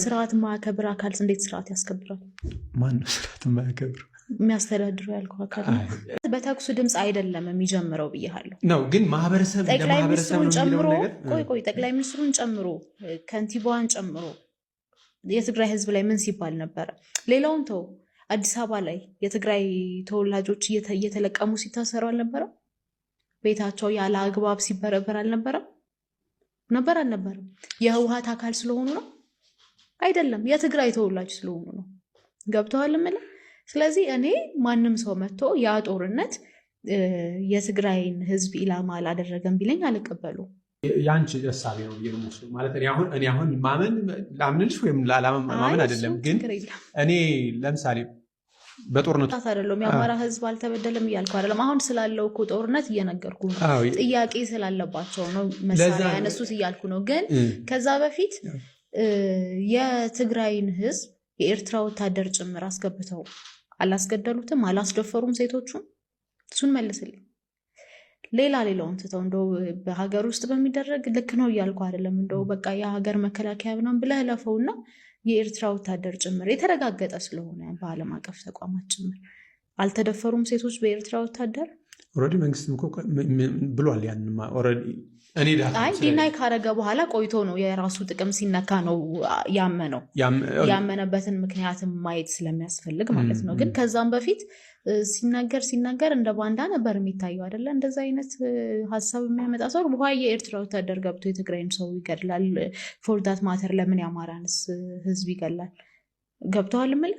ስርዓት ማያከብር አካል እንዴት ስርዓት ያስከብራል? ማን ነው ስርዓት ማያከብር? የሚያስተዳድረው ያልከው አካል በተኩሱ ድምፅ አይደለም የሚጀምረው ብያለሁ ነው። ግን ማህበረሰብ ለማህበረሰብ ነው የሚለው ነገር ቆይ ጠቅላይ ሚኒስትሩን ጨምሮ ከንቲባዋን ጨምሮ የትግራይ ህዝብ ላይ ምን ሲባል ነበረ? ሌላውን ተው፣ አዲስ አበባ ላይ የትግራይ ተወላጆች እየተለቀሙ ሲታሰሩ አልነበረም? ቤታቸው ያለ አግባብ ሲበረበር አልነበረም? አልነበረም? የህወሓት አካል ስለሆኑ ነው? አይደለም፣ የትግራይ ተወላጅ ስለሆኑ ነው። ገብተዋል ማለት። ስለዚህ እኔ ማንም ሰው መጥቶ ያ ጦርነት የትግራይን ህዝብ ኢላማ አላደረገም ቢለኝ አልቀበሉ። ያንቺ ሐሳብ ነው የሙስ ማለት እኔ አሁን ማመን ላምንልሽ ወይም ማመን አይደለም። ግን እኔ ለምሳሌ በጦርነቱ አይደለም የአማራ ህዝብ አልተበደለም እያልኩ አይደለም። አሁን ስላለው እኮ ጦርነት እየነገርኩ ነው። ጥያቄ ስላለባቸው ነው መሳሪያ ያነሱት እያልኩ ነው። ግን ከዛ በፊት የትግራይን ህዝብ የኤርትራ ወታደር ጭምር አስገብተው አላስገደሉትም? አላስደፈሩም? ሴቶቹን እሱን መልስልኝ። ሌላውን ትተው እንደው በሀገር ውስጥ በሚደረግ ልክ ነው እያልኩ አይደለም። እንደው በቃ የሀገር መከላከያ ምናምን ብለህ ለፈውና የኤርትራ ወታደር ጭምር የተረጋገጠ ስለሆነ በዓለም አቀፍ ተቋማት ጭምር አልተደፈሩም ሴቶች በኤርትራ ወታደር? ኦልሬዲ መንግስትም እኮ ብሏል። ያንማ ኦልሬዲ እኔ ዲናይ ካረገ በኋላ ቆይቶ ነው የራሱ ጥቅም ሲነካ ነው ያመነበትን ምክንያትም ማየት ስለሚያስፈልግ ማለት ነው። ግን ከዛም በፊት ሲናገር እንደ ባንዳ ነበር የሚታየው አይደለ? እንደዛ አይነት ሀሳብ የሚያመጣ ሰው በኋላ የኤርትራ ወታደር ገብቶ የትግራይን ሰው ይገድላል፣ ፎር ዳት ማተር ለምን የአማራንስ ህዝብ ይገላል? ገብተዋል ምል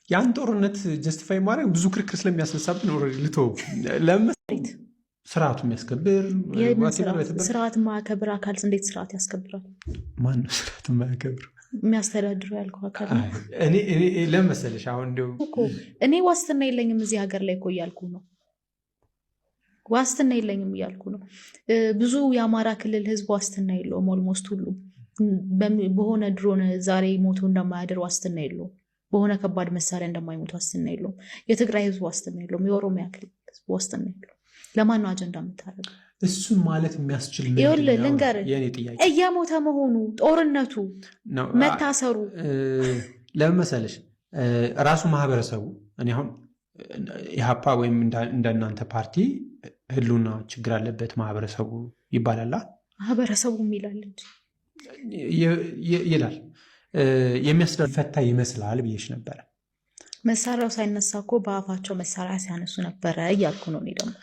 ያን ጦርነት ጀስቲፋይ ማድረግ ብዙ ክርክር ስለሚያስነሳብን ኦልሬዲ ልተው። ለምሳሌ ስርዓቱ የሚያስከብር ስርዓት ማያከብር አካል እንዴት ስርዓት ያስከብራል? ማን ነው ስርዓት ማያከብር? የሚያስተዳድረው ያልከው አካል እኔ ለመሰለሽ አሁን እንደው እኔ ዋስትና የለኝም እዚህ ሀገር ላይ እኮ እያልኩ ነው። ዋስትና የለኝም እያልኩ ነው። ብዙ የአማራ ክልል ህዝብ ዋስትና የለውም። ኦልሞስት ሁሉ በሆነ ድሮን ዛሬ ሞቶ እንደማያድር ዋስትና የለውም። በሆነ ከባድ መሳሪያ እንደማይሞት ዋስትና የለውም። የትግራይ ህዝብ ዋስትና የለውም። የኦሮሚያ ክልል ህዝብ ዋስትና የለውም። ለማን ነው አጀንዳ የምታደርገው? እሱን ማለት የሚያስችል ልንገር፣ እየሞተ መሆኑ ጦርነቱ መታሰሩ ለምን መሰለሽ ራሱ ማህበረሰቡ እኔ አሁን ኢህአፓ ወይም እንደናንተ ፓርቲ ህልውና ችግር አለበት ማህበረሰቡ ይባላል። ማህበረሰቡ ይላል እንጂ ይላል የሚያስደርግ ፈታ ይመስላል ብዬሽ ነበረ። መሳሪያው ሳይነሳ እኮ በአፋቸው መሳሪያ ሲያነሱ ነበረ እያልኩ ነው። እኔ ደግሞ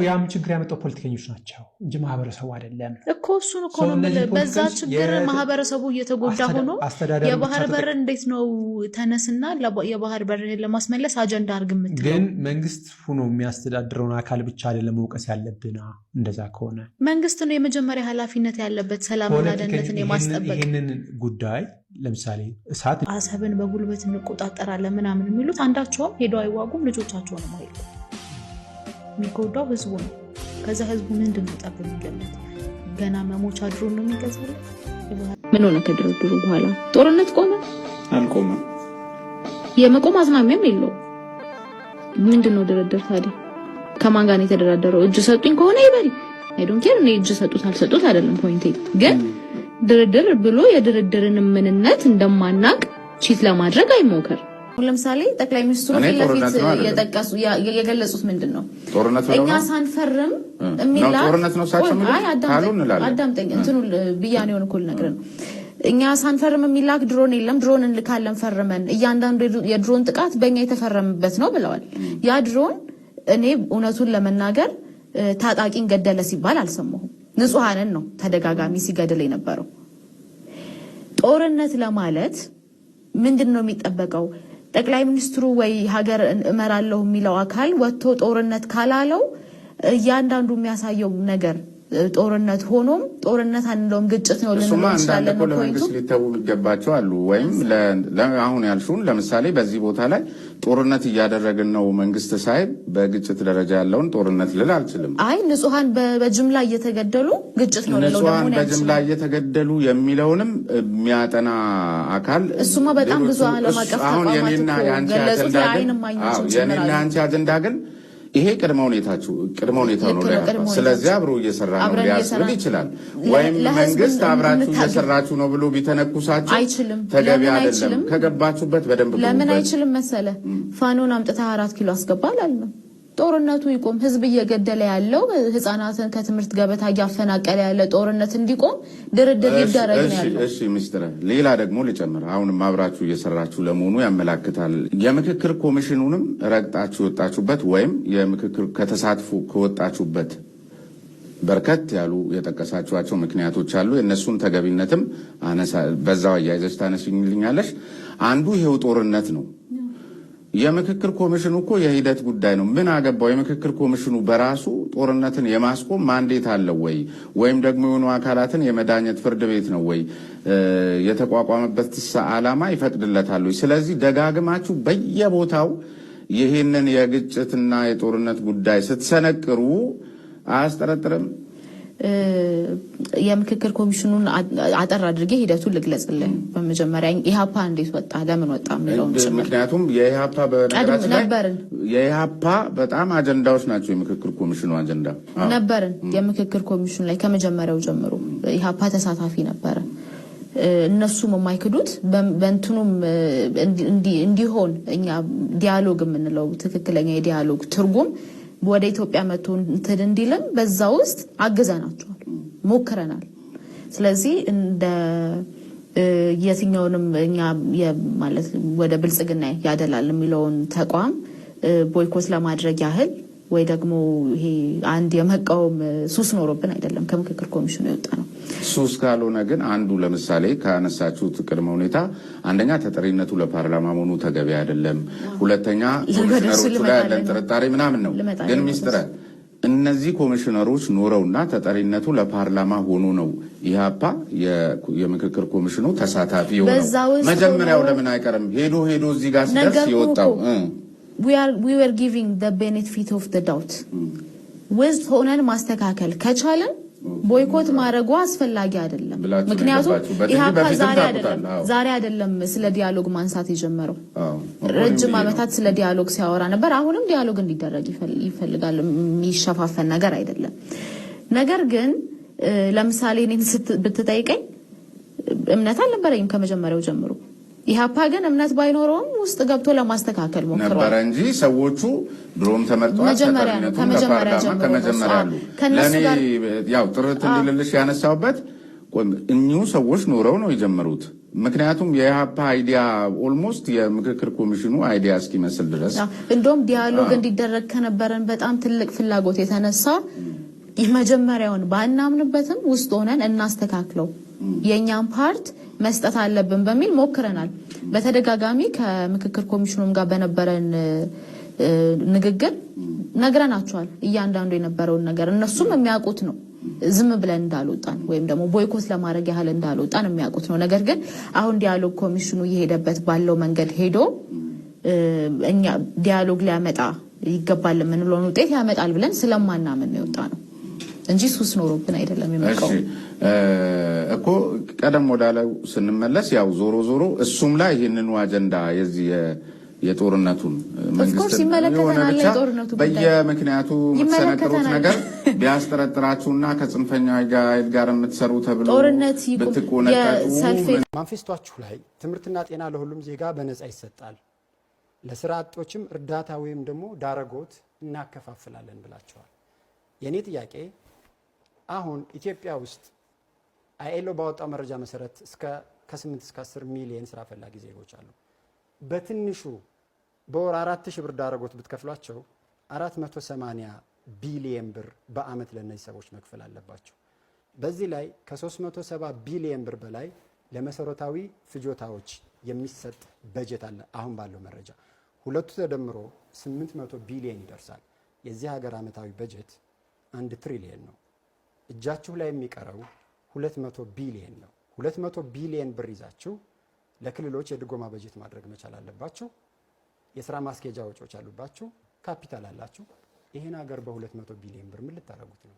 ያም ችግር ያመጣው ፖለቲከኞች ናቸው እንጂ ማህበረሰቡ አይደለም እኮ። እሱን እኮ ነው በዛ ችግር ማህበረሰቡ እየተጎዳ ሆኖ የባህር በር እንዴት ነው ተነስና የባህር በር ለማስመለስ አጀንዳ አርግምት። ግን መንግስት ሆኖ የሚያስተዳድረውን አካል ብቻ አይደለም መውቀስ ያለብና እንደዛ ከሆነ መንግስት ነው የመጀመሪያ ኃላፊነት ያለበት ሰላምና ደህንነትን የማስጠበቅ። ይህንን ጉዳይ ለምሳሌ እሳት አሰብን በጉልበት እንቆጣጠራለን ምናምን የሚሉት አንዳቸውም ሄደው አይዋጉም፣ ልጆቻቸውንም አይሉ። የሚጎዳው ህዝቡ ነው። ከዛ ህዝቡ ምንድን ነው ጠብ የሚገለት? ገና መሞቻ ድሮ ነው የሚገዛል። ምን ሆነ? ከድርድሩ በኋላ ጦርነት ቆመ አልቆመም? የመቆም አዝማሚያም የለው። ምንድን ነው ድርድር ታዲያ? ከማን ጋር ነው የተደራደረው? እጅ ሰጡኝ ከሆነ ይበል፣ አይ ዶንት ኬር። እኔ እጅ ሰጡት አልሰጡት አይደለም ፖይንቴ። ግን ድርድር ብሎ የድርድርን ምንነት እንደማናቅ ቺት ለማድረግ አይሞከር። ለምሳሌ ጠቅላይ ሚኒስትሩ ለፊት የገለጹት ምንድን ነው? እኛ ሳንፈርም የሚላ ጦርነት ነው ሳቸው አዳምጠኝ፣ እንትኑ ብያኔውን እኮ ልነግርህ ነው። እኛ ሳንፈርም የሚላክ ድሮን የለም፣ ድሮን እንልካለን ፈርመን፣ እያንዳንዱ የድሮን ጥቃት በእኛ የተፈረመበት ነው ብለዋል። ያ ድሮን እኔ እውነቱን ለመናገር ታጣቂን ገደለ ሲባል አልሰማሁም። ንጹሐንን ነው ተደጋጋሚ ሲገድል የነበረው። ጦርነት ለማለት ምንድን ነው የሚጠበቀው? ጠቅላይ ሚኒስትሩ ወይ ሀገር እመራለሁ የሚለው አካል ወጥቶ ጦርነት ካላለው እያንዳንዱ የሚያሳየው ነገር ጦርነት ሆኖም ጦርነት አንለውም ግጭት ነው ልንለው እንችላለን። ነው መንግስት ሊተው ይገባቸው አሉ። ወይም አሁን ያልሹን ለምሳሌ በዚህ ቦታ ላይ ጦርነት እያደረግን ነው መንግስት ሳይብ በግጭት ደረጃ ያለውን ጦርነት ልል አልችልም። አይ ንጹሃን በጅምላ እየተገደሉ ግጭት ነው ልለው ደግሞ ንጹሃን በጅምላ እየተገደሉ የሚለውንም የሚያጠና አካል እሱማ በጣም ብዙ ዓለም አቀፍ አሁን የኔና ያንቺ አጀንዳ ግን ይሄ ቅድመ ሁኔታው ነው ለኢህአፓ። ስለዚህ አብሮ እየሰራ ነው ሊያስብል ይችላል። ወይም መንግስት አብራችሁ እየሰራችሁ ነው ብሎ ቢተነኩሳችሁ ተገቢ አይደለም። ከገባችሁበት በደንብ ለምን አይችልም መሰለ ፋኖን አምጥታ 4 ኪሎ አስገባል አለ። ጦርነቱ ይቆም፣ ህዝብ እየገደለ ያለው ህፃናትን ከትምህርት ገበታ እያፈናቀለ ያለ ጦርነት እንዲቆም ድርድር ይደረግ ነው ያለው። እሺ ሚስትር፣ ሌላ ደግሞ ልጨምር። አሁንም አብራችሁ እየሰራችሁ ለመሆኑ ያመላክታል። የምክክር ኮሚሽኑንም ረግጣችሁ ወጣችሁበት ወይም የምክክር ከተሳትፎ ከወጣችሁበት በርከት ያሉ የጠቀሳችኋቸው ምክንያቶች አሉ። የእነሱን ተገቢነትም በዛው አያይዘሽ ታነሽልኛለሽ። አንዱ ይሄው ጦርነት ነው። የምክክር ኮሚሽኑ እኮ የሂደት ጉዳይ ነው። ምን አገባው? የምክክር ኮሚሽኑ በራሱ ጦርነትን የማስቆም ማንዴት አለው ወይ? ወይም ደግሞ የሆኑ አካላትን የመዳኘት ፍርድ ቤት ነው ወይ? የተቋቋመበት ዓላማ ይፈቅድለታል ወይ? ስለዚህ ደጋግማችሁ በየቦታው ይህንን የግጭትና የጦርነት ጉዳይ ስትሰነቅሩ አያስጠረጥርም? የምክክር ኮሚሽኑን አጠር አድርጌ ሂደቱን ልግለጽልህ። በመጀመሪያ ኢህአፓ እንዴት ወጣ፣ ለምን ወጣ የሚለውን ምክንያቱም የኢህአፓ በነገራችን ላይ የኢህአፓ በጣም አጀንዳዎች ናቸው። የምክክር ኮሚሽኑ አጀንዳ ነበርን። የምክክር ኮሚሽኑ ላይ ከመጀመሪያው ጀምሮ ኢህአፓ ተሳታፊ ነበረ። እነሱም የማይክዱት በእንትኑም እንዲሆን እኛ ዲያሎግ የምንለው ትክክለኛ የዲያሎግ ትርጉም ወደ ኢትዮጵያ መጥቶ እንትን እንዲልም በዛ ውስጥ አግዘናቸዋል፣ ሞክረናል። ስለዚህ እንደ የትኛውንም እኛ ማለት ወደ ብልጽግና ያደላል የሚለውን ተቋም ቦይኮት ለማድረግ ያህል ወይ ደግሞ ይሄ አንድ የመቃወም ሱስ ኖሮብን አይደለም ከምክክር ኮሚሽኑ የወጣ ነው። ሱስ ካልሆነ ግን አንዱ ለምሳሌ ካነሳችሁት ቅድመ ሁኔታ አንደኛ ተጠሪነቱ ለፓርላማ መሆኑ ተገቢ አይደለም። ሁለተኛ ኮሚሽነሮቹ ላይ ያለን ጥርጣሬ ምናምን ነው። ግን ሚስጥረ እነዚህ ኮሚሽነሮች ኖረውና ተጠሪነቱ ለፓርላማ ሆኖ ነው ኢህአፓ የምክክር ኮሚሽኑ ተሳታፊ የሆነው። መጀመሪያው ለምን አይቀርም ሄዶ እዚህ ጋር ሲደርስ የወጣው? we were giving the benefit of the doubt ውስጥ ሆነን ማስተካከል ከቻለን ቦይኮት ማድረጉ አስፈላጊ አይደለም። ምክንያቱም ኢህአፓ ዛሬ አይደለም ስለ ዲያሎግ ማንሳት የጀመረው። ረጅም ዓመታት ስለ ዲያሎግ ሲያወራ ነበር። አሁንም ዲያሎግ እንዲደረግ ይፈልጋል። የሚሸፋፈን ነገር አይደለም። ነገር ግን ለምሳሌ እኔን ብትጠይቀኝ እምነት አልነበረኝም ከመጀመሪያው ጀምሮ። ኢህአፓ ግን እምነት ባይኖረውም ውስጥ ገብቶ ለማስተካከል ሞክሯል ነበር እንጂ ሰዎቹ ድሮም ተመርጧል። ከመጀመሪያ ለኔ ያው ጥርት እንዲልልሽ ያነሳውበት እኚሁ ሰዎች ኖረው ነው የጀመሩት። ምክንያቱም የኢህአፓ አይዲያ ኦልሞስት የምክክር ኮሚሽኑ አይዲያ እስኪመስል ድረስ እንደውም ዲያሎግ እንዲደረግ ከነበረን በጣም ትልቅ ፍላጎት የተነሳ መጀመሪያውን ባናምንበትም ውስጥ ሆነን እናስተካክለው የኛን ፓርት መስጠት አለብን በሚል ሞክረናል። በተደጋጋሚ ከምክክር ኮሚሽኑም ጋር በነበረን ንግግር ነግረናቸዋል። እያንዳንዱ የነበረውን ነገር እነሱም የሚያውቁት ነው። ዝም ብለን እንዳልወጣን ወይም ደግሞ ቦይኮት ለማድረግ ያህል እንዳልወጣን የሚያውቁት ነው። ነገር ግን አሁን ዲያሎግ ኮሚሽኑ እየሄደበት ባለው መንገድ ሄዶ እኛ ዲያሎግ ሊያመጣ ይገባል የምንለውን ውጤት ያመጣል ብለን ስለማናምን ነው የወጣ ነው እንጂ ሱስ ኖሮብን አይደለም የመጣው እኮ። ቀደም ወዳለው ስንመለስ ያው ዞሮ እሱም ላይ ይህንኑ አጀንዳ የዚህ የጦርነቱን መንግስት ይመለከተናል። የጦርነቱ በየምክንያቱ የምትሰነቅሩት ነገር ቢያስጠረጥራችሁና ከጽንፈኛ ጋር የምትሰሩ ተብሎ ጦርነት ብትቆነጠጡ ማንፌስቷችሁ ላይ ትምህርትና ጤና ለሁሉም ዜጋ በነጻ ይሰጣል፣ ለስራ አጦችም እርዳታ ወይም ደግሞ ዳረጎት እናከፋፍላለን ብላችኋል። የኔ ጥያቄ አሁን ኢትዮጵያ ውስጥ አይኤልኦ ባወጣው መረጃ መሰረት ከ8 እስከ 10 ሚሊዮን ስራ ፈላጊ ዜጎች አሉ። በትንሹ በወር 4000 ብር ዳረጎት ብትከፍሏቸው 480 ቢሊዮን ብር በአመት ለነዚህ ሰዎች መክፈል አለባቸው። በዚህ ላይ ከ370 ቢሊዮን ብር በላይ ለመሰረታዊ ፍጆታዎች የሚሰጥ በጀት አለ። አሁን ባለው መረጃ ሁለቱ ተደምሮ 800 ቢሊዮን ይደርሳል። የዚህ ሀገር አመታዊ በጀት 1 ትሪሊዮን ነው። እጃችሁ ላይ የሚቀረው 200 ቢሊዮን ነው። 200 ቢሊዮን ብር ይዛችሁ ለክልሎች የድጎማ በጀት ማድረግ መቻል አለባችሁ። የስራ ማስኬጃ ወጪዎች አሉባችሁ። ካፒታል አላችሁ። ይሄን ሀገር በ200 ቢሊዮን ብር ምን ልታረጉት ነው?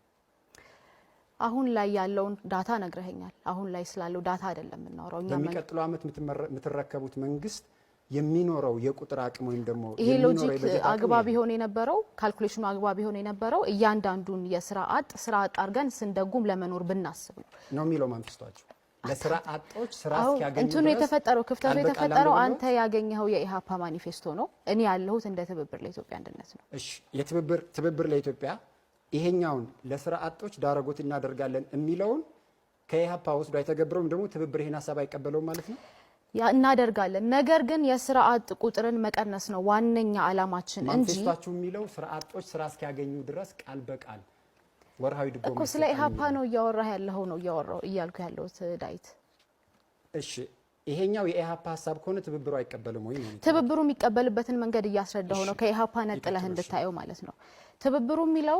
አሁን ላይ ያለውን ዳታ ነግረኸኛል። አሁን ላይ ስላለው ዳታ አይደለም የምናወራው። በሚቀጥለው አመት የምትረከቡት መንግስት የሚኖረው የቁጥር አቅም ወይም ደግሞ ይሄ ሎጂክ አግባብ ይሆን የነበረው ካልኩሌሽኑ አግባብ ይሆን የነበረው እያንዳንዱን የስራ አጥ አድርገን ስንደጉም ለመኖር ብናስብ ነው የሚለው ማንፊስቷቸው ለስራ አጦች ስራ እስኪያገኙ እንትኑ የተፈጠረው ክፍተቱ የተፈጠረው አንተ ያገኘው የኢሃፓ ማኒፌስቶ ነው። እኔ ያለሁት እንደ ትብብር ለኢትዮጵያ አንድነት ነው። እሺ ትብብር ለኢትዮጵያ ይሄኛውን ለስራ አጦች ዳረጎት እናደርጋለን የሚለውን ከኢሃፓ ወስዶ አይተገብረውም፣ ደግሞ ትብብር ይሄን ሐሳብ አይቀበለውም ማለት ነው። ያ እናደርጋለን፣ ነገር ግን የስራ አጥ ቁጥርን መቀነስ ነው ዋነኛ አላማችን እንጂ ማንፊስቷችሁ የሚለው ስራ አጦች ስራ እስኪያገኙ ድረስ ቃል በቃል ወርሃዊ ድጎማ እኮ ስለ ኢሃፓ ነው እያወራህ ያለው ነው እያልኩ ያለሁት ዳዊት። እሺ ይሄኛው የኢሃፓ ሐሳብ ከሆነ ትብብሩ አይቀበልም ወይ? ትብብሩ የሚቀበልበትን መንገድ እያስረዳው ነው ከኢሃፓ ነጥለህ እንድታየው ማለት ነው። ትብብሩ የሚለው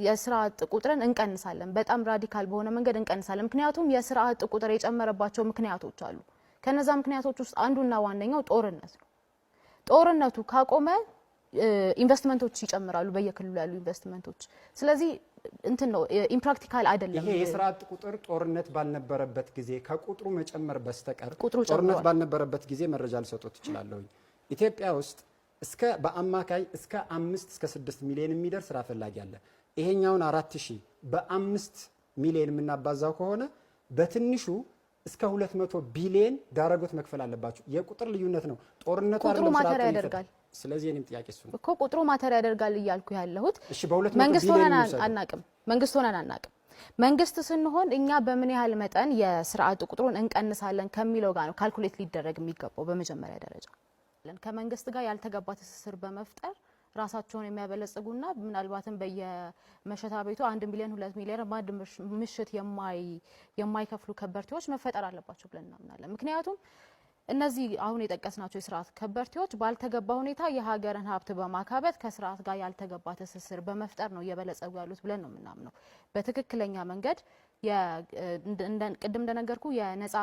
የስራ አጥ ቁጥርን እንቀንሳለን፣ በጣም ራዲካል በሆነ መንገድ እንቀንሳለን። ምክንያቱም የስራ አጥ ቁጥር የጨመረባቸው ምክንያቶች አሉ። ከነዛ ምክንያቶች ውስጥ አንዱና ዋነኛው ጦርነት ነው። ጦርነቱ ካቆመ ኢንቨስትመንቶች ይጨምራሉ፣ በየክልሉ ያሉ ኢንቨስትመንቶች። ስለዚህ እንትን ነው ኢምፕራክቲካል አይደለም። ይሄ የስራ አጥ ቁጥር ጦርነት ባልነበረበት ጊዜ ከቁጥሩ መጨመር በስተቀር ጦርነት ባልነበረበት ጊዜ መረጃ ልሰጥዎት እችላለሁ። ኢትዮጵያ ውስጥ እስከ በአማካይ እስከ 5 እስከ 6 ሚሊዮን የሚደርስ ስራ ፈላጊ አለ። ይሄኛውን 4000 በ5 ሚሊዮን የምናባዛው ከሆነ በትንሹ እስከ 200 ቢሊዮን ዳረጎት መክፈል አለባችሁ። የቁጥር ልዩነት ነው። ጦርነቱ ቁጥሩ ማተር ያደርጋል። ስለዚህ እኔም ጥያቄ እሱ ነው እኮ ቁጥሩ ማተር ያደርጋል እያልኩ ያለሁት። እሺ በ200 መንግስት ሆነን አናቅም። መንግስት ስንሆን እኛ በምን ያህል መጠን የስራ አጥ ቁጥሩን እንቀንሳለን ከሚለው ጋር ነው ካልኩሌት ሊደረግ የሚገባው። በመጀመሪያ ደረጃ ከመንግስት ጋር ያልተገባ ትስስር በመፍጠር ራሳቸውን የሚያበለጽጉና ምናልባትም በየመሸታ ቤቱ 1 ሚሊዮን 2 ሚሊዮን ባንድ ምሽት የማይከፍሉ ከበርቴዎች መፈጠር አለባቸው ብለን እናምናለን። ምክንያቱም እነዚህ አሁን የጠቀስናቸው የስርዓት ከበርቴዎች ባልተገባ ሁኔታ የሀገርን ሀብት በማካበት ከስርዓት ጋር ያልተገባ ትስስር በመፍጠር ነው እየበለጸጉ ያሉት ብለን ነው የምናምነው። በትክክለኛ መንገድ ቅድም እንደነገርኩ የነፃ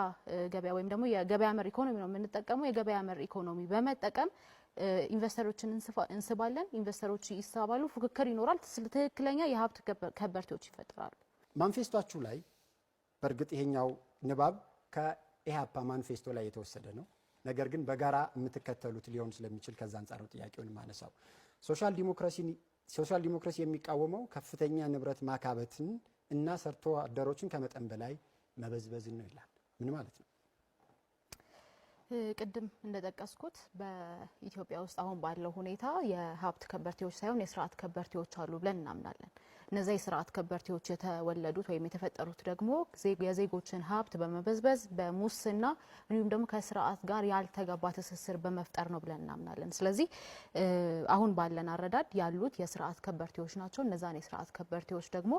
ገበያ ወይም ደግሞ የገበያ መር ኢኮኖሚ ነው የምንጠቀመው። የገበያ መር ኢኮኖሚ በመጠቀም ኢንቨስተሮችን እንስባለን፣ ኢንቨስተሮች ይሳባሉ፣ ፉክክር ይኖራል፣ ትክክለኛ የሀብት ከበርቴዎች ይፈጠራሉ። ማንፌስቷችሁ ላይ በእርግጥ ይሄኛው ንባብ ከኢሃፓ ማንፌስቶ ላይ የተወሰደ ነው። ነገር ግን በጋራ የምትከተሉት ሊሆን ስለሚችል ከዛ አንጻር ነው ጥያቄውን ማነሳው። ሶሻል ዲሞክራሲ የሚቃወመው ከፍተኛ ንብረት ማካበትን እና ሰርቶ አደሮችን ከመጠን በላይ መበዝበዝን ነው ይላል። ምን ማለት ነው? ቅድም እንደጠቀስኩት በኢትዮጵያ ውስጥ አሁን ባለው ሁኔታ የሀብት ከበርቴዎች ሳይሆን የስርዓት ከበርቴዎች አሉ ብለን እናምናለን። እነዚህ የስርዓት ከበርቴዎች የተወለዱት ወይም የተፈጠሩት ደግሞ የዜጎችን ሀብት በመበዝበዝ በሙስና እንዲሁም ደግሞ ከስርዓት ጋር ያልተገባ ትስስር በመፍጠር ነው ብለን እናምናለን። ስለዚህ አሁን ባለን አረዳድ ያሉት የስርዓት ከበርቴዎች ናቸው። እነዛን የስርዓት ከበርቴዎች ደግሞ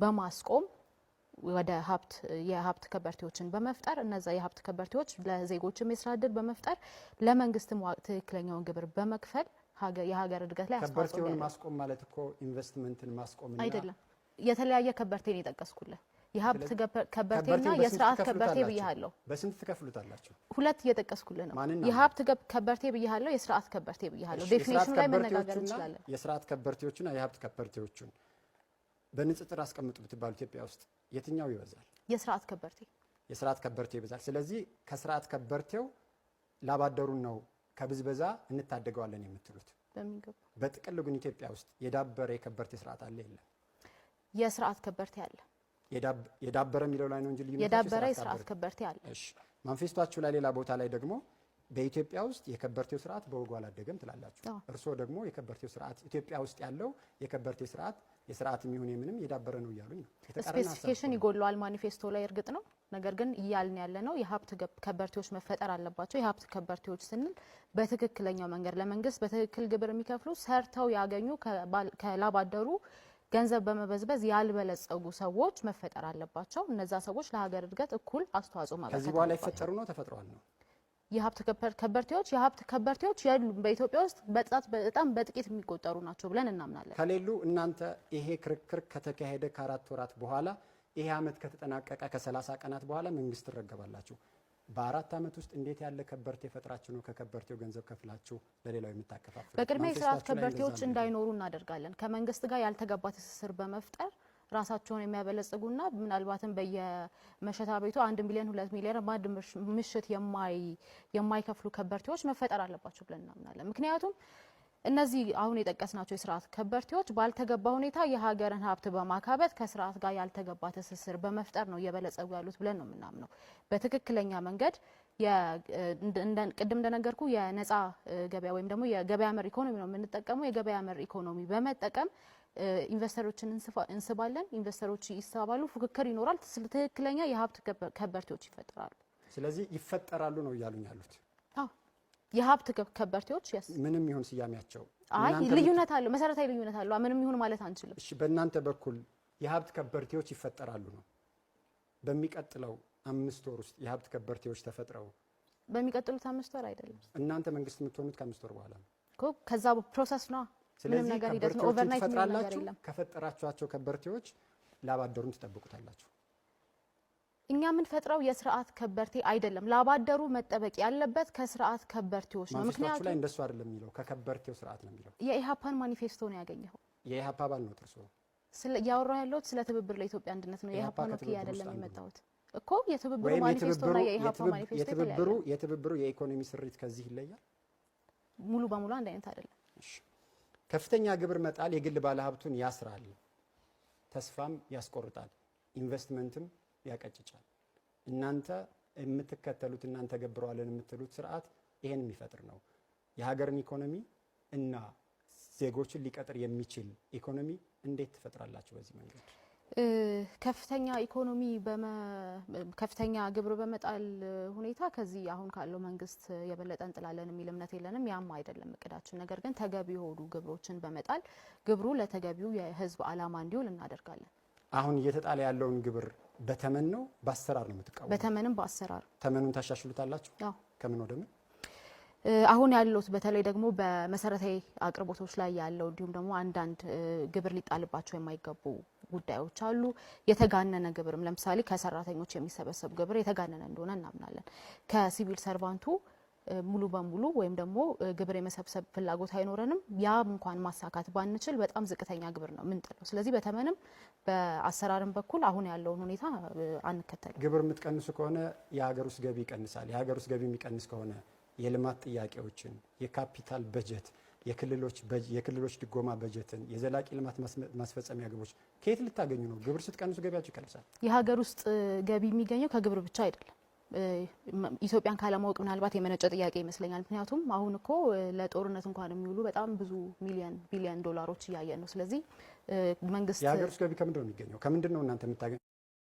በማስቆም ወደ የሀብት ከበርቴዎችን በመፍጠር እነዛ የሀብት ከበርቴዎች ለዜጎችም የስራ ዕድል በመፍጠር ለመንግስትም ትክክለኛውን ግብር በመክፈል የሀገር እድገት ላይ አስተዋጽኦ ከበርቴውን ማስቆም ማለት እኮ ኢንቨስትመንትን ማስቆም አይደለም። የተለያየ ከበርቴን የጠቀስኩልህ የሀብት ከበርቴና የስርዓት ከበርቴ ብያለሁ። በስንት ትከፍሉታላችሁ? ሁለት እየጠቀስኩልህ ነው። የሀብት ከበርቴ ብያለሁ፣ የስርዓት ከበርቴ ብያለሁ። ዴፊኒሽኑ ላይ መነጋገር እንችላለን። የስርዓት ከበርቴዎችና የሀብት ከበርቴዎችን በንጽጽር አስቀምጡ ብትባሉ ኢትዮጵያ ውስጥ የትኛው ይበዛል? የስርዓት ከበርቴ ይበዛል። ስለዚህ ከስርዓት ከበርቴው ላባደሩን ነው ከብዝበዛ እንታደገዋለን የምትሉት? በሚገባ። በጥቅሉ ግን ኢትዮጵያ ውስጥ የዳበረ የከበርቴ ስርዓት አለ የለም? የስርዓት ከበርቴ አለ። የዳበረ የሚለው ላይ ነው እንጂ ልዩነቱ የዳበረ የስርዓት ከበርቴ አለ። እሺ፣ ማንፌስቷችሁ ላይ ሌላ ቦታ ላይ ደግሞ በኢትዮጵያ ውስጥ የከበርቴው ስርዓት በወጉ አላደገም ትላላችሁ። እርስዎ ደግሞ የከበርቴው ስርዓት ኢትዮጵያ ውስጥ ያለው የከበርቴ ስርዓት የስርዓት የሚሆን የምንም የዳበረ ነው እያሉኝ ነው። ስፔሲፊኬሽን ይጎድለዋል ማኒፌስቶ ላይ እርግጥ ነው። ነገር ግን እያልን ያለ ነው የሀብት ከበርቴዎች መፈጠር አለባቸው። የሀብት ከበርቴዎች ስንል በትክክለኛው መንገድ ለመንግስት በትክክል ግብር የሚከፍሉ ሰርተው ያገኙ ከላባደሩ ገንዘብ በመበዝበዝ ያልበለጸጉ ሰዎች መፈጠር አለባቸው። እነዛ ሰዎች ለሀገር እድገት እኩል አስተዋጽኦ ማበርከት ከዚህ በኋላ ይፈጠሩ ነው ተፈጥሯል ነው የሀብት ከበርቴዎች የሉም። በኢትዮጵያ ውስጥ በጣም በጥቂት የሚቆጠሩ ናቸው ብለን እናምናለን። ከሌሉ እናንተ ይሄ ክርክር ከተካሄደ ከ4 ወራት በኋላ ይሄ አመት ከተጠናቀቀ ከ30 ቀናት በኋላ መንግስት ትረገባላችሁ። በ4 አመት ውስጥ እንዴት ያለ ከበርቴ ፈጥራችሁ ነው ከከበርቴው ገንዘብ ከፍላችሁ ለሌላው የምታከፋፍሉ? በቅድሚያ የስርዓት ከበርቴዎች እንዳይኖሩ እናደርጋለን። ከመንግስት ጋር ያልተገባ ትስስር በመፍጠር ራሳቸውን የሚያበለጽጉና ምናልባትም በየመሸታ ቤቱ 1 ሚሊዮን 2 ሚሊዮን ባንድ ምሽት የማይከፍሉ ከበርቴዎች መፈጠር አለባቸው ብለን እናምናለን። ምክንያቱም እነዚህ አሁን የጠቀስናቸው የስርዓት ከበርቴዎች ባልተገባ ሁኔታ የሀገርን ሀብት በማካበት ከስርዓት ጋር ያልተገባ ትስስር በመፍጠር ነው እየበለጸጉ ያሉት ብለን ነው የምናምነው። በትክክለኛ መንገድ ቅድም እንደነገርኩ የነፃ ገበያ ወይም ደግሞ የገበያ መር ኢኮኖሚ ነው የምንጠቀመው። የገበያ መር ኢኮኖሚ በመጠቀም ኢንቨስተሮችን እንስባለን፣ ኢንቨስተሮች ይሳባሉ፣ ፉክክር ይኖራል፣ ትክክለኛ የሀብት ከበርቴዎች ይፈጠራሉ። ስለዚህ ይፈጠራሉ ነው እያሉኝ ያሉት? አዎ የሀብት ከበርቴዎች ምንም ይሁን ስያሜያቸው ልዩነት አለው፣ መሰረታዊ ልዩነት አለው። ምንም ይሁን ማለት አንችልም። እሺ በእናንተ በኩል የሀብት ከበርቴዎች ይፈጠራሉ ነው? በሚቀጥለው 5 ወር ውስጥ የሀብት ከበርቴዎች ተፈጥረው በሚቀጥሉት 5 ወር አይደለም። እናንተ መንግስት የምትሆኑት ከ5 ወር በኋላ ነው እኮ። ከዛ ፕሮሰስ ነው። ምንም ነገር ሂደት ነው። ኦቨርናይት ነገር የለም። ከፈጠራችኋቸው ከበርቴዎች ላባደሩን ትጠብቁታላችሁ? እኛ ምን ፈጥረው የስርዓት ከበርቴ አይደለም። ላባደሩ መጠበቅ ያለበት ከስርዓት ከበርቴዎች ነው። ምክንያቱም ላይ እንደሱ አይደለም የሚለው ከከበርቴው ስርዓት ነው የሚለው። የኢሃፓን ማኒፌስቶ ነው ያገኘው። የኢሃፓ አባል ነው ጥርሶ ያወራው ያለው ስለ ትብብር ለኢትዮጵያ አንድነት ነው። የኢሃፓን ወኪል አይደለም የመጣሁት እኮ። የትብብሩ ማኒፌስቶና የኢሃፓ ማኒፌስቶ የትብብሩ የኢኮኖሚ ስሪት ከዚህ ይለያል። ሙሉ በሙሉ አንድ አይነት አይደለም። ከፍተኛ ግብር መጣል የግል ባለሀብቱን ያስራል፣ ተስፋም ያስቆርጣል፣ ኢንቨስትመንትም ያቀጭጫል። እናንተ የምትከተሉት እናንተ ገብረዋለን የምትሉት ስርዓት ይሄን የሚፈጥር ነው። የሀገርን ኢኮኖሚ እና ዜጎችን ሊቀጥር የሚችል ኢኮኖሚ እንዴት ትፈጥራላችሁ በዚህ መንገድ? ከፍተኛ ኢኮኖሚ ከፍተኛ ግብር በመጣል ሁኔታ ከዚህ አሁን ካለው መንግስት የበለጠ እንጥላለን የሚል እምነት የለንም። ያም አይደለም እቅዳችን። ነገር ግን ተገቢ የሆኑ ግብሮችን በመጣል ግብሩ ለተገቢው የህዝብ አላማ እንዲውል እናደርጋለን። አሁን እየተጣለ ያለውን ግብር በተመን ነው በአሰራር ነው የምትቃወሙ? በተመንም በአሰራር። ተመኑን ታሻሽሉታላችሁ? አዎ። ከምን ወደ ምን? አሁን ያለው በተለይ ደግሞ በመሰረታዊ አቅርቦቶች ላይ ያለው እንዲሁም ደግሞ አንዳንድ ግብር ሊጣልባቸው የማይገቡ ጉዳዮች አሉ። የተጋነነ ግብርም ለምሳሌ ከሰራተኞች የሚሰበሰብ ግብር የተጋነነ እንደሆነ እናምናለን። ከሲቪል ሰርቫንቱ ሙሉ በሙሉ ወይም ደግሞ ግብር የመሰብሰብ ፍላጎት አይኖረንም። ያ እንኳን ማሳካት ባንችል በጣም ዝቅተኛ ግብር ነው ምንጥለው። ስለዚህ በተመንም በአሰራርም በኩል አሁን ያለውን ሁኔታ አንከተልም። ግብር የምትቀንሱ ከሆነ የሀገር ውስጥ ገቢ ይቀንሳል። የሀገር ውስጥ ገቢ የሚቀንስ ከሆነ የልማት ጥያቄዎችን፣ የካፒታል በጀት፣ የክልሎች ድጎማ በጀትን፣ የዘላቂ ልማት ማስፈጸሚያ ግቦች ከየት ልታገኙ ነው? ግብር ስትቀንሱ ገቢያችሁ ይቀንሳል። የሀገር ውስጥ ገቢ የሚገኘው ከግብር ብቻ አይደለም። ኢትዮጵያን ካለማወቅ ምናልባት የመነጨ ጥያቄ ይመስለኛል። ምክንያቱም አሁን እኮ ለጦርነት እንኳን የሚውሉ በጣም ብዙ ቢሊዮን ዶላሮች እያየን ነው። ስለዚህ መንግስት የሀገር ውስጥ ገቢ ከምንድን ነው የሚገኘው? ከምንድን ነው እናንተ የምታገኙ?